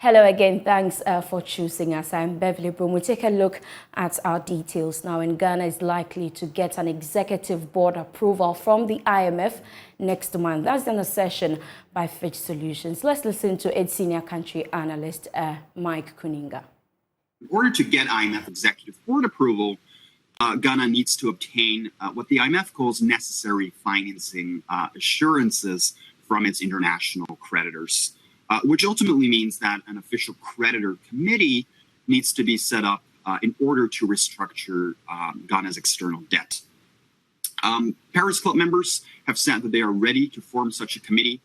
Hello again. Thanks for choosing us. I'm Beverly Broohm. We take a look at our details now. And Ghana is likely to get an executive board approval from the IMF next month. That's in a session by Fitch Solutions. Let's listen to its senior country analyst, Mike Kuninga. In order to get IMF executive board approval, Ghana needs to obtain what the IMF calls necessary financing assurances from its international creditors. Which ultimately means that an official creditor committee needs to be set up in order to restructure Ghana's external debt. Paris Club members have said that they are ready to form such a committee,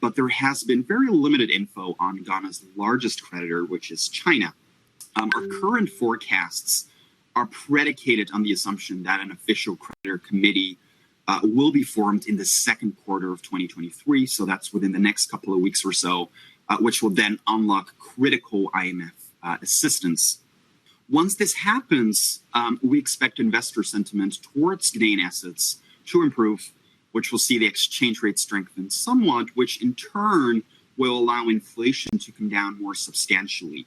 but there has been very limited info on Ghana's largest creditor, which is China. Our current forecasts are predicated on the assumption that an official creditor committee will be formed in the second quarter of 2023. So that's within the next couple of weeks or so, which will then unlock critical IMF assistance. Once this happens, we expect investor sentiment towards Ghanaian assets to improve, which will see the exchange rate strengthen somewhat, which in turn will allow inflation to come down more substantially.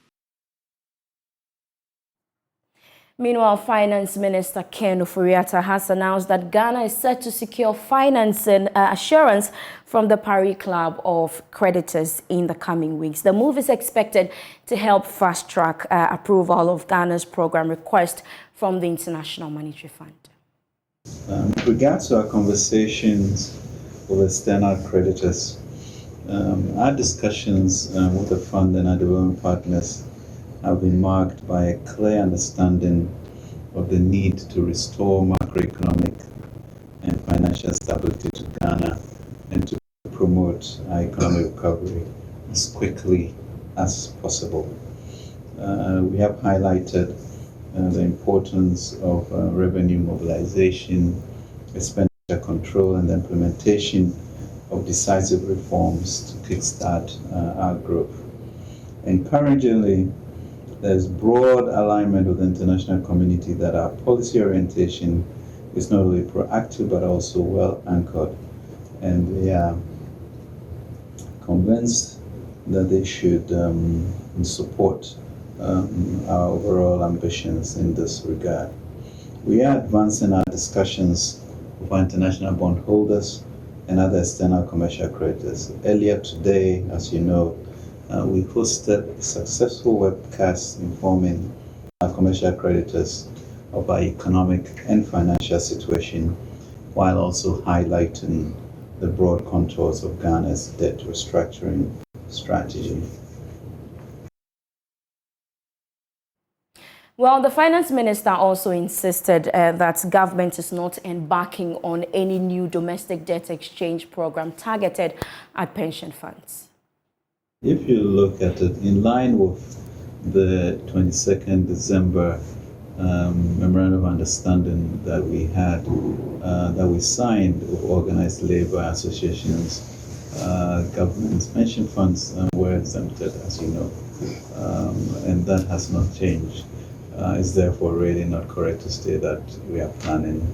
Meanwhile, Finance Minister Ken Ofori-Atta has announced that Ghana is set to secure financing assurance from the Paris Club of creditors in the coming weeks. The move is expected to help fast-track approval of Ghana's program request from the International Monetary Fund. With regards to our conversations with external creditors, our discussions with the fund and our development partners have been marked by a clear understanding of the need to restore macroeconomic and financial stability to Ghana and to promote our economic recovery as quickly as possible. We have highlighted the importance of revenue mobilization, expenditure control, and the implementation of decisive reforms to kickstart our growth. Encouragingly, there's broad alignment with the international community that our policy orientation is not only proactive but also well anchored, and they are convinced that they should support our overall ambitions in this regard. We are advancing our discussions with our international bondholders and other external commercial creditors. Earlier today, as you know, we hosted a successful webcast informing our commercial creditors of our economic and financial situation, while also highlighting the broad contours of Ghana's debt restructuring strategy. Well, the finance minister also insisted that government is not embarking on any new domestic debt exchange program targeted at pension funds. If you look at it in line with the 22nd December memorandum of understanding that we had, that we signed with organized labor associations, governments, pension funds were exempted, as you know, and that has not changed. It's therefore really not correct to say that we are planning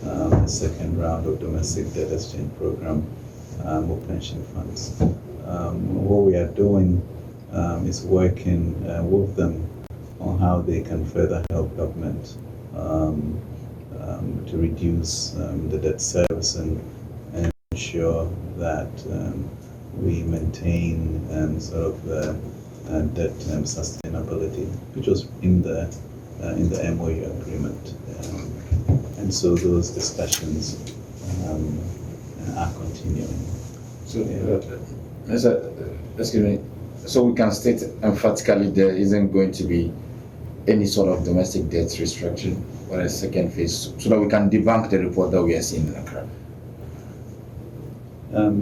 a second round of domestic debt exchange program with pension funds. What we are doing is working with them on how they can further help government to reduce the debt service and ensure that we maintain sort of debt sustainability, which was in the MOU agreement. And so those discussions are continuing. So, excuse me. So we can state emphatically there isn't going to be any sort of domestic debt restructuring or a second phase, so that we can debunk the report that we are seeing in Accra.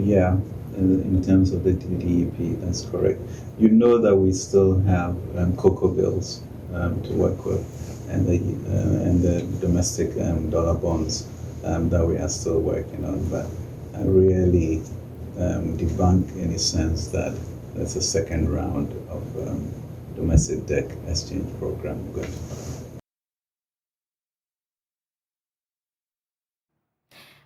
Yeah, in terms of the DEP, that's correct. You know that we still have cocoa bills to work with, and the domestic dollar bonds that we are still working on, but really debunk any sense that there's a second round of domestic debt exchange program going on.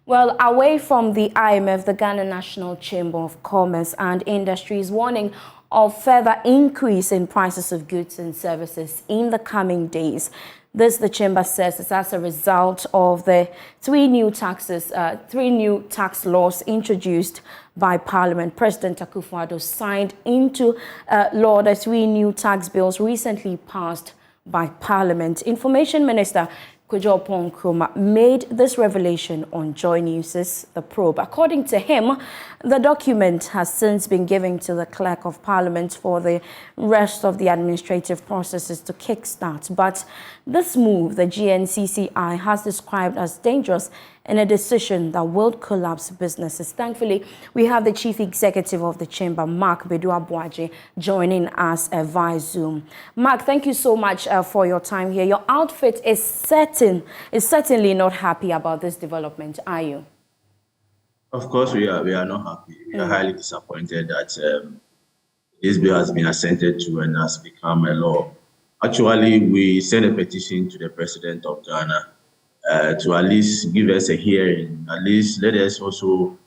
Well, away from the IMF, the Ghana National Chamber of Commerce and Industry is warning of further increase in prices of goods and services in the coming days. This, the chamber says, is as a result of the three new tax laws introduced by Parliament. President Akufo-Addo signed into law the three new tax bills recently passed by Parliament. Information Minister Kojo Nkrumah made this revelation on Joy News' The Probe. According to him, the document has since been given to the Clerk of Parliament for the rest of the administrative processes to kickstart. But this move, the GNCCI has described as dangerous and a decision that will collapse businesses. Thankfully, we have the Chief Executive of the Chamber, Mark Bedu-Abuaje, joining us via Zoom. Mark, thank you so much for your time here. Your outfit is certainly not happy about this development, are you? Of course, we are not happy. We are highly disappointed that this bill has been assented to and has become a law. Actually, we sent a petition to the President of Ghana to at least give us a hearing, at least let us also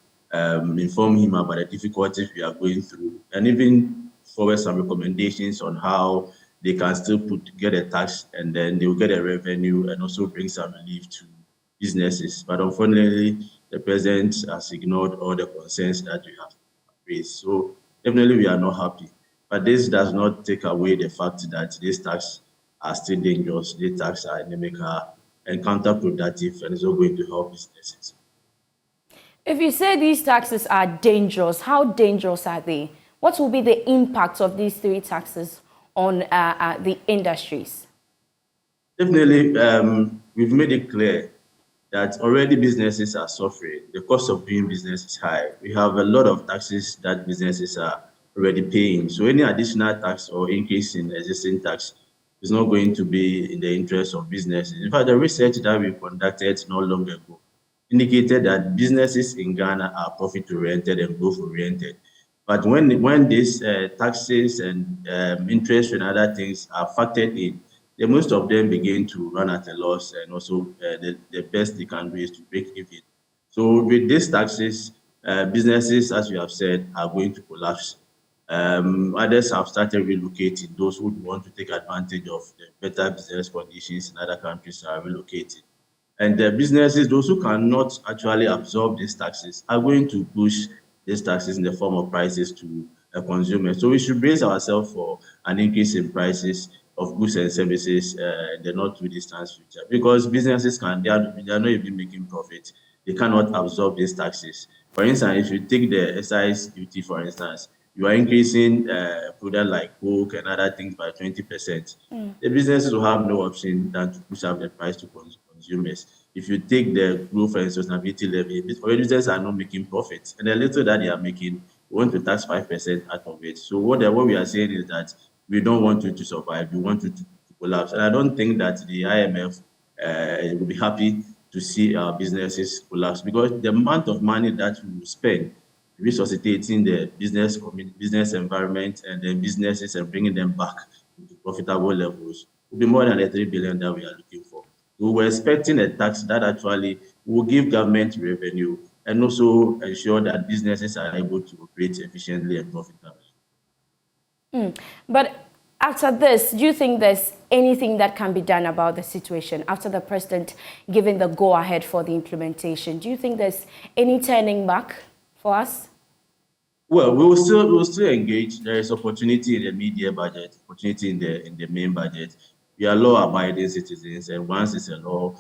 inform him about the difficulties we are going through, and even forward some recommendations on how they can still get a tax and then they will get a revenue and also bring some relief to businesses. But unfortunately, the President has ignored all the concerns that we have raised. So definitely we are not happy. But this does not take away the fact that these taxes are still dangerous, these taxes are inimical and counterproductive, and it's not going to help businesses. If you say these taxes are dangerous, how dangerous are they? What will be the impact of these three taxes on the industries? Definitely, we've made it clear that already businesses are suffering. The cost of doing business is high. We have a lot of taxes that businesses are already paying. So any additional tax or increase in existing tax is not going to be in the interest of businesses. In fact, the research that we conducted not long ago indicated that businesses in Ghana are profit-oriented and growth-oriented. But when these taxes and interest and other things are factored in, then most of them begin to run at a loss, and also the best they can do is to break even. So with these taxes, businesses, as you have said, are going to collapse. Others have started relocating. Those who want to take advantage of the better business conditions in other countries are relocating. And the businesses, those who cannot actually absorb these taxes, are going to push these taxes in the form of prices to consumers. So we should brace ourselves for an increase in prices of goods and services in the not too distant future, because businesses they are not even making profit. They cannot absorb these taxes. For instance, if you take the excise duty, for instance, you are increasing products like coke and other things by 20%. The businesses will have no option than to push up the price to consumers. If you take the growth and sustainability levy, businesses are not making profits, and the little that they are making, we want to tax 5% out of it. So what we are saying is that we don't want you to survive, we want you to collapse. And I don't think that the IMF will be happy to see our businesses collapse, because the amount of money that we will spend resuscitating the business environment and then businesses and bringing them back to profitable levels will be more than the 3 billion that we are looking for. We were expecting a tax that actually will give government revenue and also ensure that businesses are able to operate efficiently and profitably. But after this, do you think there's anything that can be done about the situation after the president giving the go-ahead for the implementation? Do you think there's any turning back for us? Well, we'll still engage. There is opportunity in the media budget, opportunity in the main budget. We are law-abiding citizens, and once it's a law,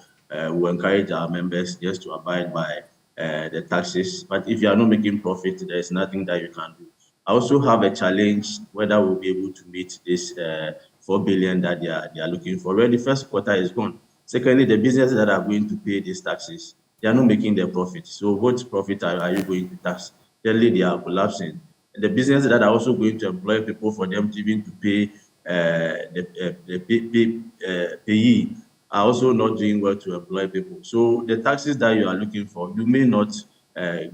we encourage our members just to abide by the taxes. But if you are not making profit, there is nothing that you can do. I also have a challenge whether we'll be able to meet this 4 billion that they are looking for. Already, the first quarter is gone. Secondly, the businesses that are going to pay these taxes, they are not making their profit. So what profit are you going to tax? Thirdly, they are collapsing. And the businesses that are also going to employ people for them to even to pay the payee are also not doing well to employ people. So the taxes that you are looking for, you may not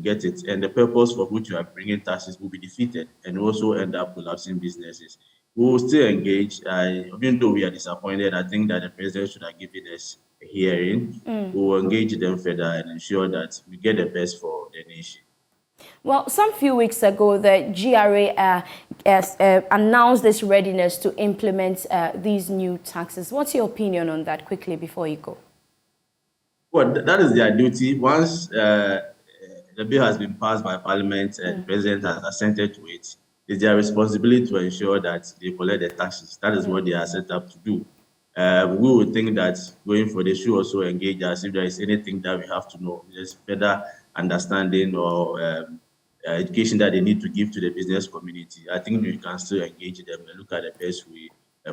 get it, and the purpose for which you are bringing taxes will be defeated and also end up collapsing businesses. We will still engage. Even though we are disappointed, I think that the president should have given us a hearing. We will engage them further and ensure that we get the best for the nation. Well, some few weeks ago, the GRA announced its readiness to implement these new taxes. What's your opinion on that, quickly, before you go? Well, that is their duty. Once the bill has been passed by Parliament and the President has assented to it, it's their responsibility to ensure that they collect the taxes. That is what they are set up to do. We would think that going for, they should also engage us if there is anything that we have to know. There's further understanding or education that they need to give to the business community. I think we can still engage them and look at the best way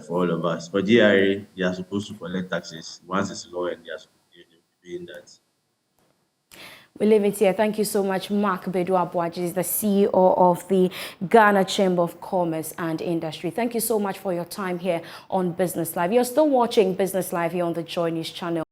for all of us. For GRA, they are supposed to collect taxes once it's law, and they are doing that. We leave it here. Thank you so much, Mark Bedu-Abuaji, the CEO of the Ghana Chamber of Commerce and Industry. Thank you so much for your time here on Business Live. You're still watching Business Live here on the Joy News channel.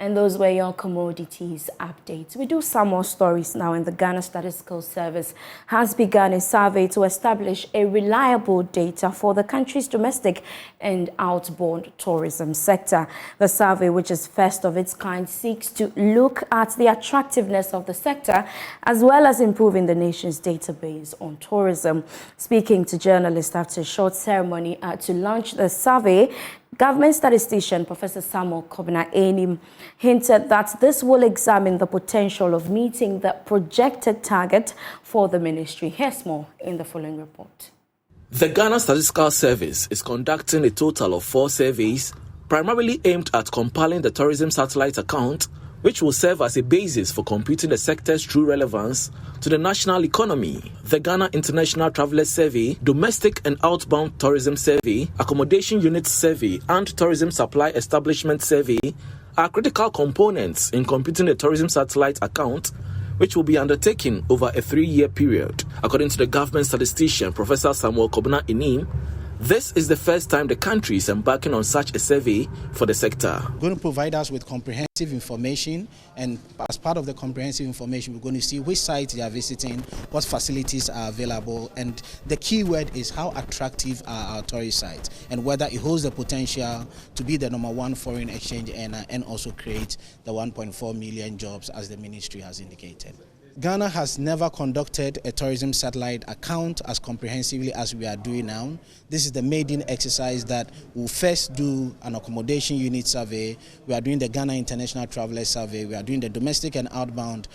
And those were your commodities updates. We do some more stories now. In the Ghana Statistical Service has begun a survey to establish a reliable data for the country's domestic and outbound tourism sector. The survey, which is first of its kind, seeks to look at the attractiveness of the sector as well as improving the nation's database on tourism. Speaking to journalists after a short ceremony to launch the survey, Government statistician Professor Samuel Kobina-Anim hinted that this will examine the potential of meeting the projected target for the ministry. Here's more in the following report. The Ghana Statistical Service is conducting a total of 4 surveys, primarily aimed at compiling the tourism satellite account, which will serve as a basis for computing the sector's true relevance to the national economy. The Ghana International Travelers Survey, Domestic and Outbound Tourism Survey, Accommodation Unit Survey, and Tourism Supply Establishment Survey are critical components in computing the tourism satellite account, which will be undertaken over a 3-year period. According to the government statistician, Professor Samuel Kobina-Anim, this is the first time the country is embarking on such a survey for the sector. Going to provide us with comprehensive information, and as part of the comprehensive information, we're going to see which sites they are visiting, what facilities are available, and the key word is how attractive are our tourist sites and whether it holds the potential to be the #1 foreign exchange earner and also create the 1.4 million jobs as the ministry has indicated. Ghana has never conducted a tourism satellite account as comprehensively as we are doing now. This is the maiden exercise that we'll first do an accommodation unit survey. We are doing the Ghana International Travelers Survey. We are doing the domestic and outbound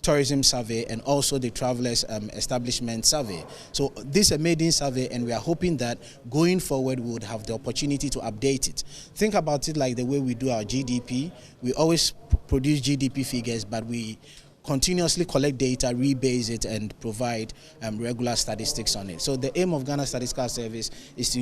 tourism survey, and also the travelers establishment survey. So this is a maiden survey, and we are hoping that going forward we would have the opportunity to update it. Think about it like the way we do our GDP. We always produce GDP figures, but we continuously collect data, rebase it, and provide regular statistics on it. So the aim of Ghana Statistical Service is to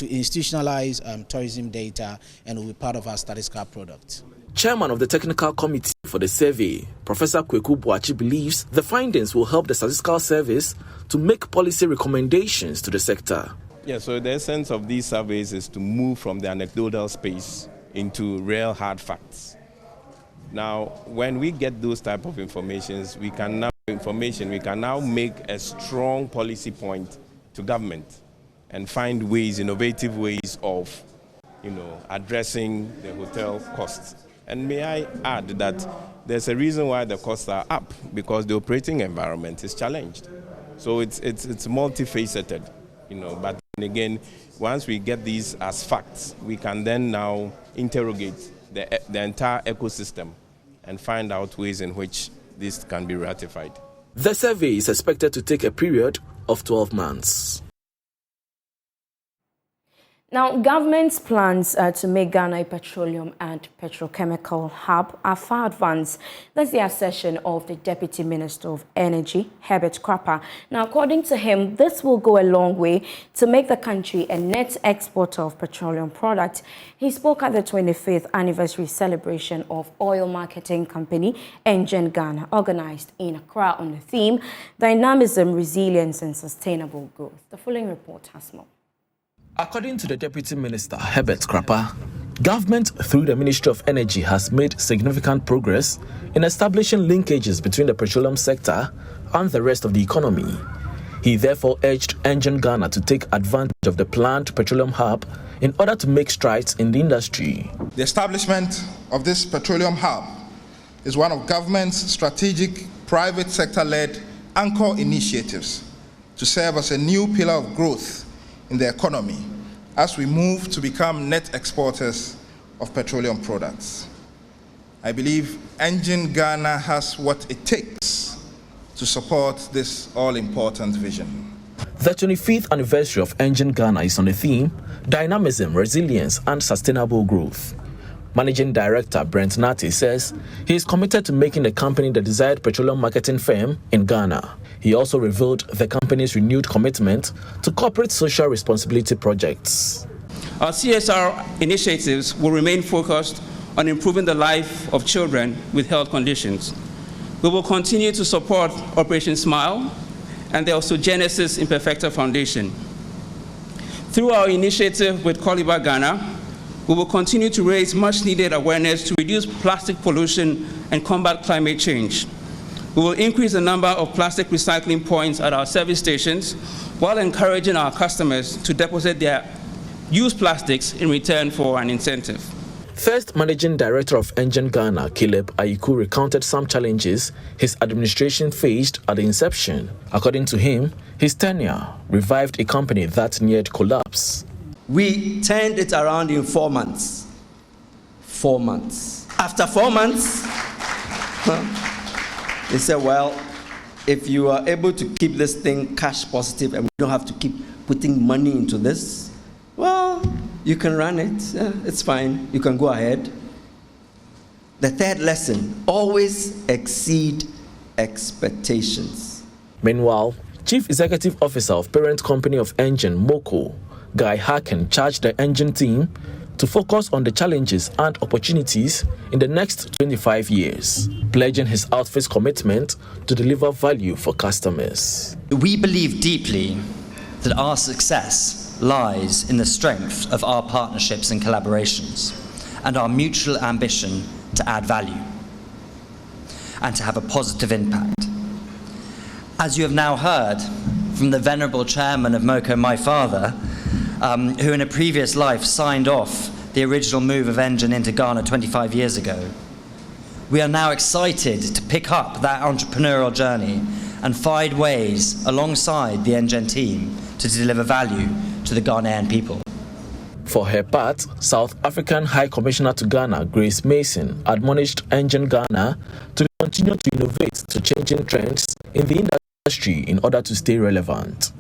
institutionalize tourism data, and will be part of our statistical product. Chairman of the Technical Committee for the survey, Professor Kweku Boachi, believes the findings will help the Statistical Service to make policy recommendations to the sector. Yeah, so the essence of these surveys is to move from the anecdotal space into real hard facts. Now, when we get those type of informations, we can now make a strong policy point to government and find ways, innovative ways of, addressing the hotel costs. And may I add that there's a reason why the costs are up, because the operating environment is challenged. So it's multifaceted, but again, once we get these as facts, we can then now interrogate the entire ecosystem and find out ways in which this can be ratified. The survey is expected to take a period of 12 months. Now, government's plans to make Ghana a petroleum and petrochemical hub are far advanced. That's the assertion of the Deputy Minister of Energy, Herbert Krapper. Now, according to him, this will go a long way to make the country a net exporter of petroleum products. He spoke at the 25th anniversary celebration of oil marketing company Engen Ghana, organized in Accra on the theme, Dynamism, Resilience and Sustainable Growth. The following report has more. According to the Deputy Minister, Herbert Krapper, government through the Ministry of Energy has made significant progress in establishing linkages between the petroleum sector and the rest of the economy. He therefore urged Engen Ghana to take advantage of the planned Petroleum Hub in order to make strides in the industry. The establishment of this Petroleum Hub is one of government's strategic private sector-led anchor initiatives to serve as a new pillar of growth in the economy as we move to become net exporters of petroleum products. I believe Engen Ghana has what it takes to support this all-important vision. The 25th anniversary of Engen Ghana is on the theme, Dynamism, Resilience and Sustainable Growth. Managing Director Brent Nati says he is committed to making the company the desired petroleum marketing firm in Ghana. He also revealed the company's renewed commitment to corporate social responsibility projects. Our CSR initiatives will remain focused on improving the life of children with health conditions. We will continue to support Operation Smile and the Osteogenesis Imperfecta Foundation. Through our initiative with Caliber Ghana, we will continue to raise much-needed awareness to reduce plastic pollution and combat climate change. We will increase the number of plastic recycling points at our service stations while encouraging our customers to deposit their used plastics in return for an incentive. First Managing Director of Engen Ghana, Caleb Ayiku, recounted some challenges his administration faced at the inception. According to him, his tenure revived a company that neared collapse. We turned it around in 4 months. 4 months. After 4 months, they said, well, if you are able to keep this thing cash positive and we don't have to keep putting money into this, well, you can run it. It's fine. You can go ahead. The third lesson, always exceed expectations. Meanwhile, Chief Executive Officer of parent company of Engen, Moko, Guy Harkin, charged the Engen team to focus on the challenges and opportunities in the next 25 years, pledging his outfit's commitment to deliver value for customers. We believe deeply that our success lies in the strength of our partnerships and collaborations and our mutual ambition to add value and to have a positive impact. As you have now heard from the venerable chairman of MOCO, my father, who in a previous life signed off the original move of Engen into Ghana 25 years ago. We are now excited to pick up that entrepreneurial journey and find ways alongside the Engen team to deliver value to the Ghanaian people. For her part, South African High Commissioner to Ghana, Grace Mason, admonished Engen Ghana to continue to innovate to changing trends in the industry in order to stay relevant.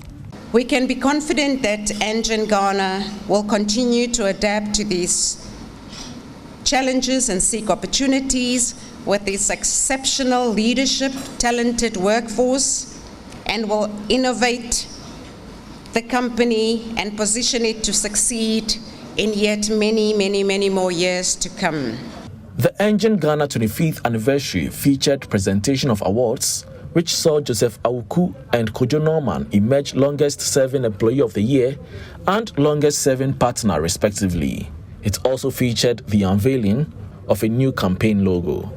We can be confident that Engen Ghana will continue to adapt to these challenges and seek opportunities with its exceptional leadership, talented workforce, and will innovate the company and position it to succeed in yet many more years to come. The Engen Ghana 25th anniversary featured presentation of awards, which saw Joseph Awuku and Kojo Norman emerge longest-serving employee of the year and longest-serving partner, respectively. It also featured the unveiling of a new campaign logo.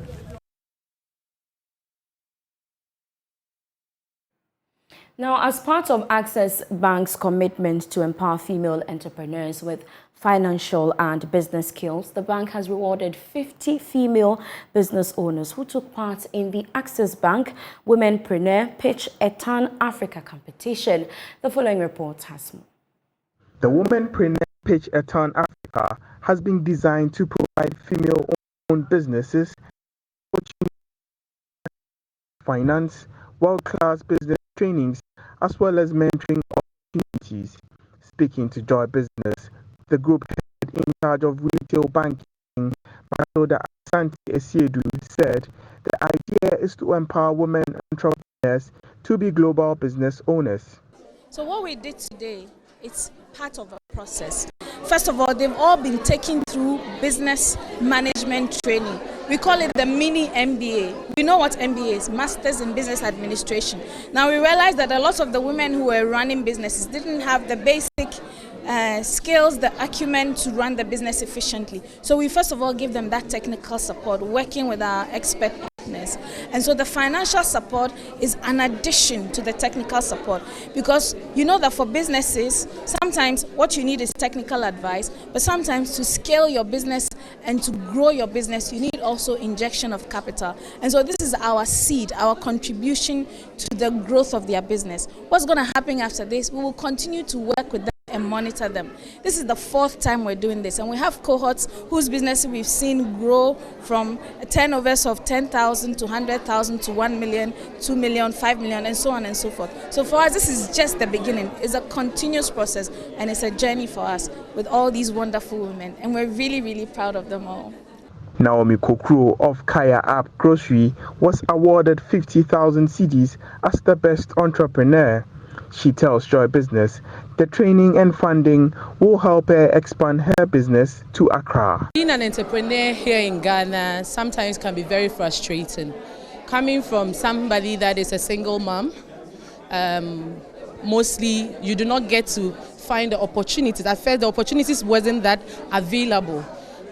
Now, as part of Access Bank's commitment to empower female entrepreneurs with financial and business skills, the bank has rewarded 50 female business owners who took part in the Access Bank Womenpreneur Pitch a Turn Africa competition. The following report has more. The Womenpreneur Pitch a Turn Africa has been designed to provide female-owned businesses finance, world-class business trainings, as well as mentoring opportunities. Speaking to Joy Business, the group head in charge of retail banking, Matilda Asante Esiedu, said the idea is to empower women entrepreneurs to be global business owners. So what we did today, it's part of a process. First of all, they've all been taken through business management training. We call it the mini MBA. We know what MBA is, Masters in Business Administration. Now we realize that a lot of the women who were running businesses didn't have the basic skills, the acumen to run the business efficiently. So we first of all give them that technical support, working with our expert partners. And so the financial support is an addition to the technical support, because you know that for businesses, sometimes what you need is technical advice, but sometimes to scale your business and to grow your business, you need also injection of capital. And so this is our seed, our contribution to the growth of their business. What's going to happen after this? We will continue to work with them and monitor them. This is the 4th time we're doing this, and we have cohorts whose businesses we've seen grow from turnovers of 10,000 to 100,000 to 1 million, 2 million, 5 million, and so on and so forth. So for us, this is just the beginning. It's a continuous process, and it's a journey for us with all these wonderful women, and we're really, really proud of them all. Naomi Kokro of Kaya App Grocery was awarded 50,000 cedis as the best entrepreneur. She tells Joy Business the training and funding will help her expand her business to Accra. Being an entrepreneur here in Ghana sometimes can be very frustrating. Coming from somebody that is a single mom, mostly you do not get to find the opportunities. At first, the opportunities wasn't that available.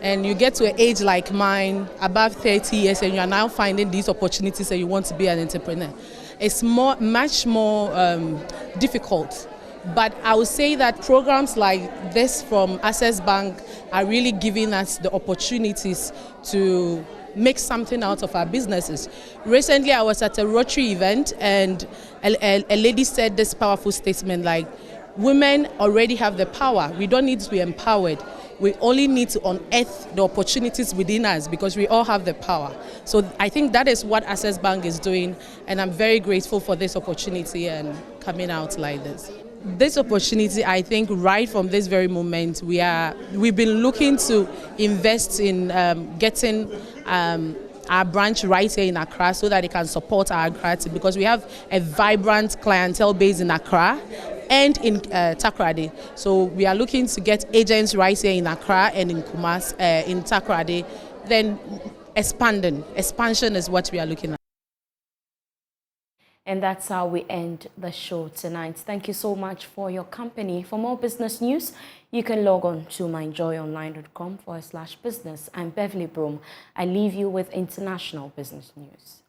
And you get to an age like mine, above 30 years, and you are now finding these opportunities and you want to be an entrepreneur. It's much more difficult. But I would say that programs like this from Access Bank are really giving us the opportunities to make something out of our businesses. Recently, I was at a Rotary event, and a lady said this powerful statement like, women already have the power. We don't need to be empowered. We only need to unearth the opportunities within us, because we all have the power. So I think that is what Access Bank is doing, and I'm very grateful for this opportunity and coming out like this. This opportunity, I think, right from this very moment, we've been looking to invest in getting our branch right here in Accra so that it can support our Accra team, because we have a vibrant clientele base in Accra and in Takoradi. So we are looking to get agents right here in Accra and in Kumasi, in Takoradi. Then expansion is what we are looking at. And that's how we end the show tonight. Thank you so much for your company. For more business news, you can log on to myjoyonline.com/business. I'm Beverly Broohm. I leave you with international business news.